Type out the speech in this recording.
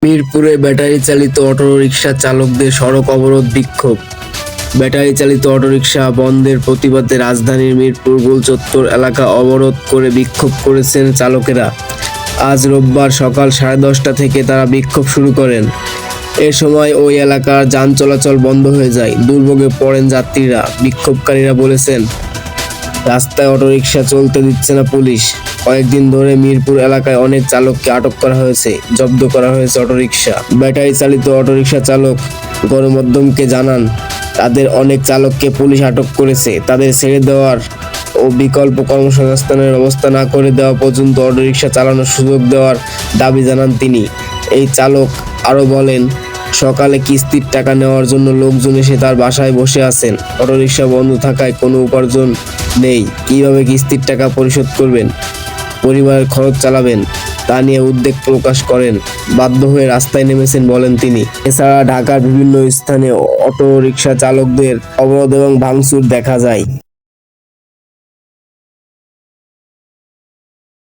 মিরপুরে ব্যাটারি চালিত অটোরিকশা চালকদের সড়ক অবরোধ বিক্ষোভ। ব্যাটারি চালিত অটোরিকশা বন্ধের প্রতিবাদে রাজধানীর মিরপুর গোলচত্বর এলাকা অবরোধ করে বিক্ষোভ করেছেন চালকেরা। আজ রোববার সকাল 10:30 থেকে তারা বিক্ষোভ শুরু করেন। এ সময় ওই এলাকার যান চলাচল বন্ধ হয়ে যায়। দুর্ভোগে পড়েন যাত্রীরা। বিক্ষোভকারীরা বলেছেন, রাস্তায় অটোরিকশা চলতে দিচ্ছে না পুলিশ। কয়েকদিন ধরে মিরপুর এলাকায় অনেক চালককে আটক করা হয়েছে, জব্দ করা হয়েছে অটোরিকশা। ব্যাটারি চালিত অটোরিকশা চালক গণমাধ্যমকে জানান, তাদের অনেক চালককে পুলিশ আটক করেছে। তাদের ছেড়ে দেওয়ার ও বিকল্প কর্মসংস্থানের ব্যবস্থা না করে দেওয়া পর্যন্ত অটোরিকশা চালানোর সুযোগ দেওয়ার দাবি জানান তিনি। এই চালক আরও বলেন, সকালে কিস্তির টাকা নেওয়ার জন্য লোকজন এসে তার বাসায় বসে আছেন। অটোরিকশা বন্ধ থাকায় কোনো উপার্জন নেই। কিভাবে কিস্তির টাকা পরিশোধ করবেন, পরিবারের খরচ চালাবেন, তা নিয়ে উদ্বেগ প্রকাশ করেন। বাধ্য হয়ে রাস্তায় নেমেছেন বলেন তিনি। এছাড়া ঢাকার বিভিন্ন স্থানে অটোরিকশা চালকদের অবরোধ এবং ভাঙচুর দেখা যায়।